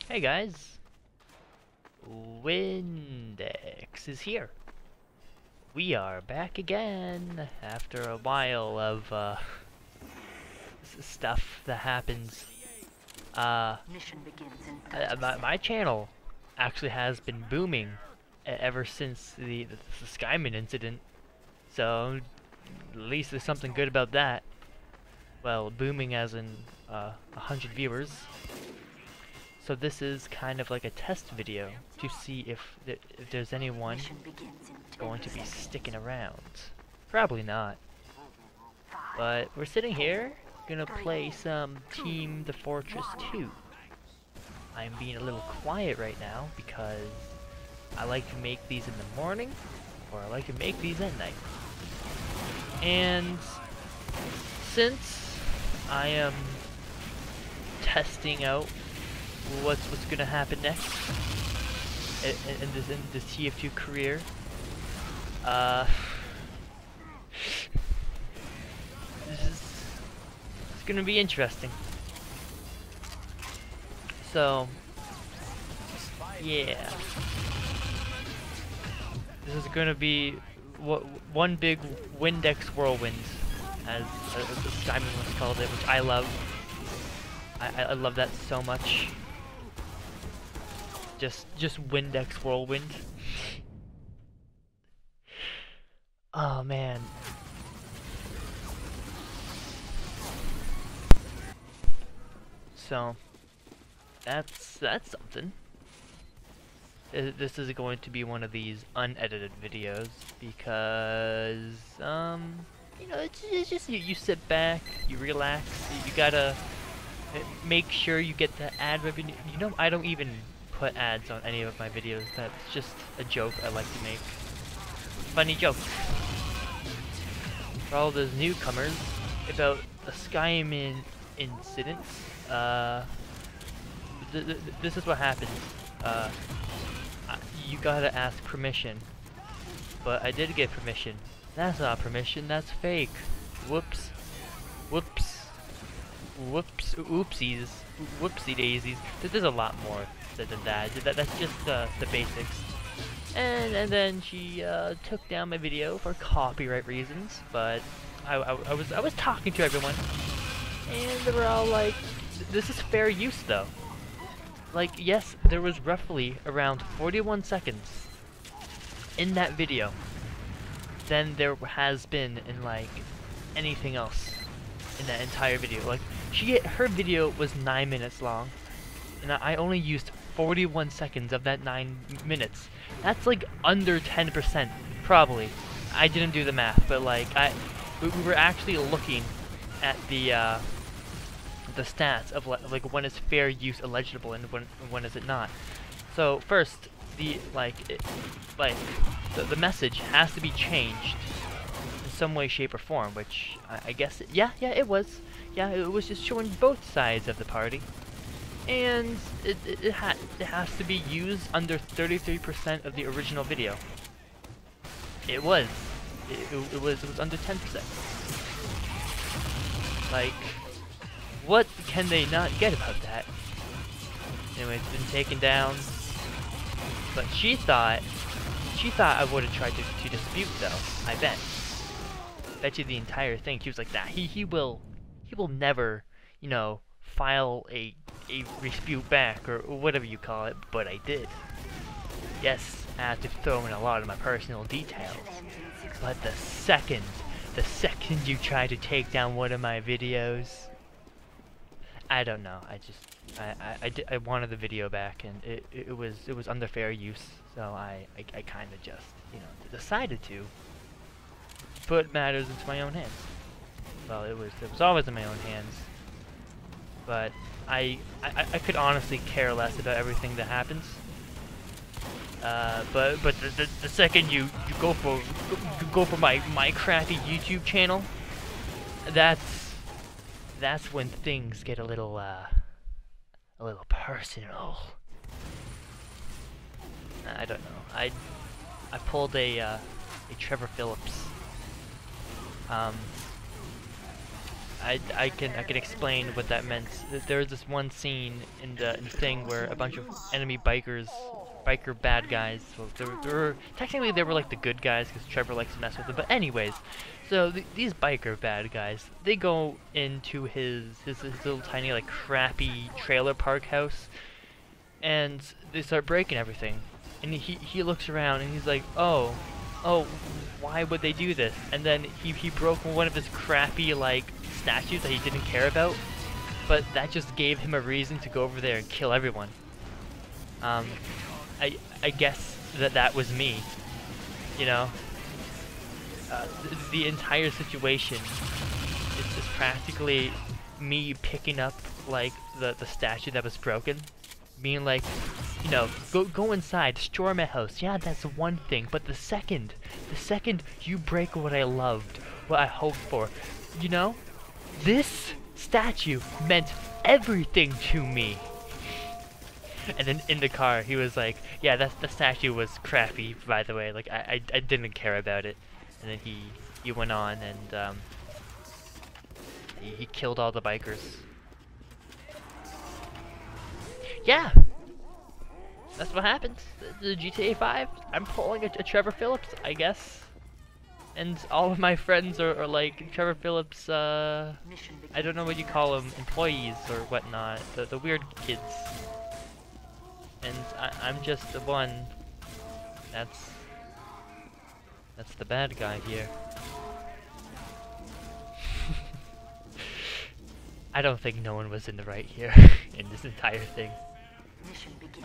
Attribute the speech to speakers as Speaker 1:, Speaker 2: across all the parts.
Speaker 1: Hey guys, Windex is here. We are back again after a while of stuff that happens.
Speaker 2: Mission begins in
Speaker 1: My channel actually has been booming ever since the Skyman incident. So at least there's something good about that. Well, booming as in 100 viewers. So this is kind of like a test video to see if there's anyone going to be sticking around. Probably not. But we're sitting here, gonna play some Team the Fortress 2. I'm being a little quiet right now because I like to make these in the morning, or I like to make these at night. And since I am testing out what's gonna happen next in this TF2 career, it's gonna be interesting. So yeah, this is gonna be one big Windex Whirlwind, as Simon once called it, which I love. I love that so much. Just Windex Whirlwind. Oh man. So that's something. This is going to be one of these unedited videos because you know, it's just you sit back, you relax, you gotta make sure you get the ad revenue. You know, I don't even put ads on any of my videos. That's just a joke I like to make. Funny joke. For all those newcomers about the Skyman incident, this is what happened. You gotta ask permission. But I did get permission. That's not permission, that's fake. Whoops. Whoops. Whoops. Oopsies. Whoopsie daisies. There's a lot more than that. That's just the basics. And then she took down my video for copyright reasons, but I was talking to everyone, and they were all like, "This is fair use, though." Like, yes, there was roughly around 41 seconds in that video than there has been in like anything else in that entire video. Like, her video was 9 minutes long, and I only used 41 seconds of that 9 minutes. That's like under 10%, probably. I didn't do the math, but like we were actually looking at the stats of like when is fair use eligible and when is it not. So first, the message has to be changed in some way, shape, or form, which I guess yeah it was. Yeah, it was just showing both sides of the party. And it has to be used under 33% of the original video. It was under 10%. Like, what can they not get about that? Anyway, it's been taken down. But she thought I would have tried to dispute, though. I bet you the entire thing. She was like, nah, he will never, you know, file a dispute back, or whatever you call it, but I did. Yes, I had to throw in a lot of my personal details. But the second you try to take down one of my videos, I don't know. I wanted the video back, and it was under fair use, so I kind of just, you know, decided to put matters into my own hands. Well, it was always in my own hands. But I could honestly care less about everything that happens. But the second you go for my crappy YouTube channel, that's when things get a little personal. I don't know. I pulled a Trevor Phillips. I can explain what that meant. There was this one scene in the thing where a bunch of enemy biker bad guys. Well, they were technically they were like the good guys because Trevor likes to mess with them. But anyways, so these biker bad guys, they go into his little tiny like crappy trailer park house, and they start breaking everything. And he looks around and he's like, oh, why would they do this? And then he broke one of his crappy like statues that he didn't care about, but that just gave him a reason to go over there and kill everyone. I guess that was me, you know. The entire situation is just practically me picking up like the statue that was broken, being like, you know, go inside, destroy my house. Yeah, that's one thing, but the second you break what I loved, what I hoped for, you know, this statue meant everything to me. And then in the car, he was like, yeah, the statue was crappy, by the way. Like, I didn't care about it. And then he went on and he killed all the bikers. Yeah, that's what happens. The GTA 5. I'm pulling a Trevor Phillips, I guess. And all of my friends are like Trevor Phillips. I don't know what you call them, employees or whatnot. The weird kids. And I'm just the one that's the bad guy here. I don't think no one was in the right here in this entire thing.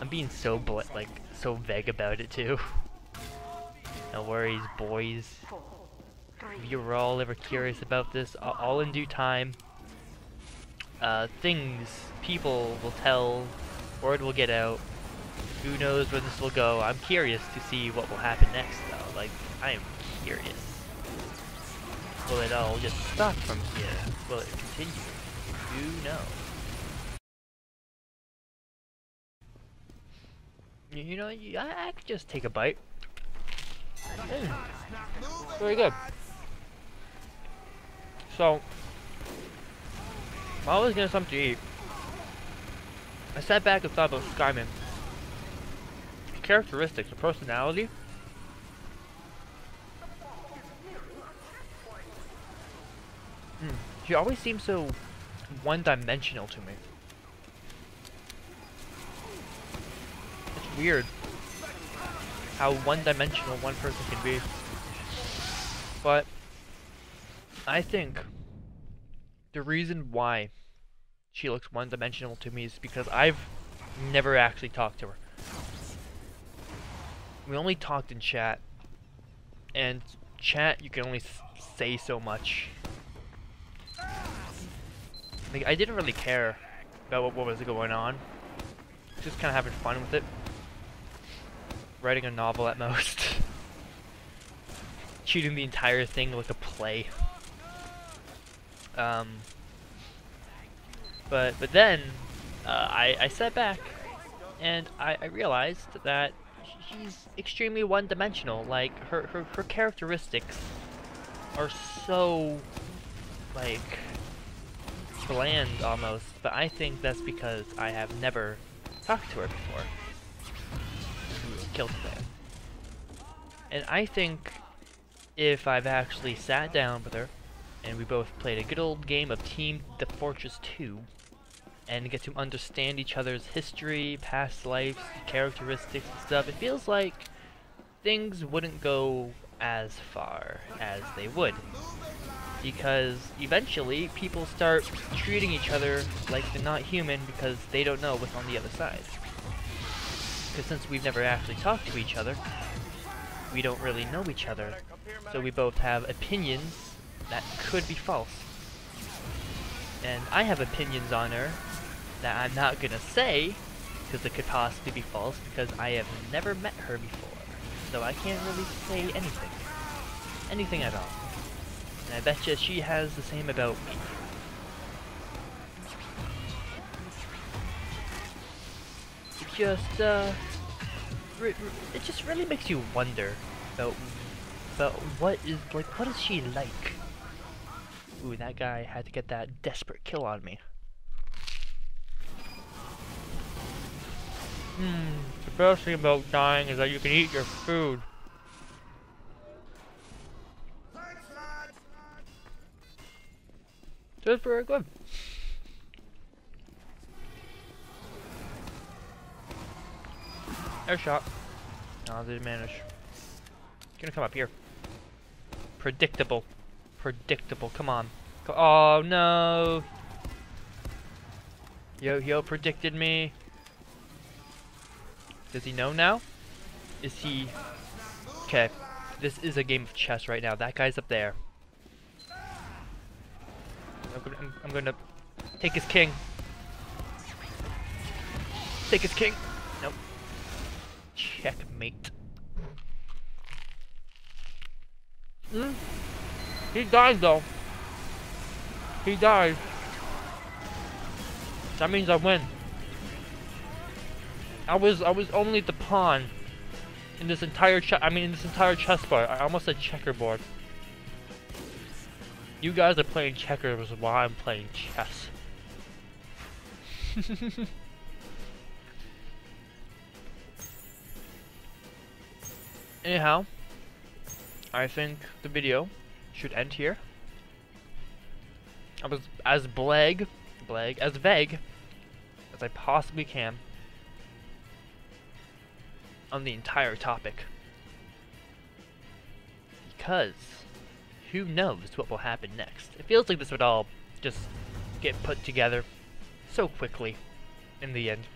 Speaker 1: I'm being so so vague about it too. No worries, boys. If you were all ever curious about this, all in due time. People will tell, word will get out. Who knows where this will go? I'm curious to see what will happen next, though. Like, I am curious. Will it all just stop from here? Will it continue? Who knows? You know, I could just take a bite. Very good. So, while I was getting something to eat, I sat back and thought about Skyman. Characteristics of personality. She always seems so one-dimensional to me. It's weird how one-dimensional one person can be. But I think the reason why she looks one-dimensional to me is because I've never actually talked to her. We only talked in chat, and chat you can only say so much. Like, I didn't really care about what was going on. Just kind of having fun with it. Writing a novel at most. Treating the entire thing like a play. But then I sat back and I realized that she's extremely one-dimensional. Like her characteristics are so like bland almost, but I think that's because I have never talked to her before. Killed there. And I think if I've actually sat down with her and we both played a good old game of Team the Fortress 2 and get to understand each other's history, past lives, characteristics and stuff, it feels like things wouldn't go as far as they would. Because eventually people start treating each other like they're not human because they don't know what's on the other side. Because since we've never actually talked to each other, we don't really know each other. So we both have opinions that could be false. And I have opinions on her that I'm not gonna say because it could possibly be false because I have never met her before. So I can't really say anything. Anything at all. And I bet you she has the same about me. It just really makes you wonder about what is she like? Ooh, that guy had to get that desperate kill on me. The best thing about dying is that you can eat your food. That's very good. Air shot. Oh, they didn't manage. He's gonna come up here. Predictable. Predictable. Come on. Oh no. Yo predicted me. Does he know now? Is he... Okay. This is a game of chess right now. That guy's up there. I'm gonna take his king. Take his king. Nope. Checkmate. He died though. He died. That means I win. I was only the pawn in this entire chessboard. I almost said checkerboard. You guys are playing checkers while I'm playing chess. Anyhow, I think the video should end here. I was as vague as I possibly can on the entire topic, because who knows what will happen next. It feels like this would all just get put together so quickly in the end.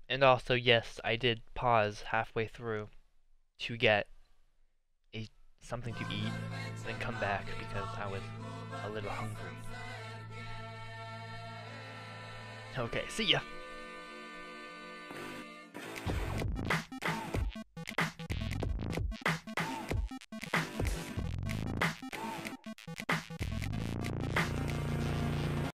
Speaker 1: And also, yes, I did pause halfway through to get something to eat, then come back because I was a little hungry. Okay, see ya!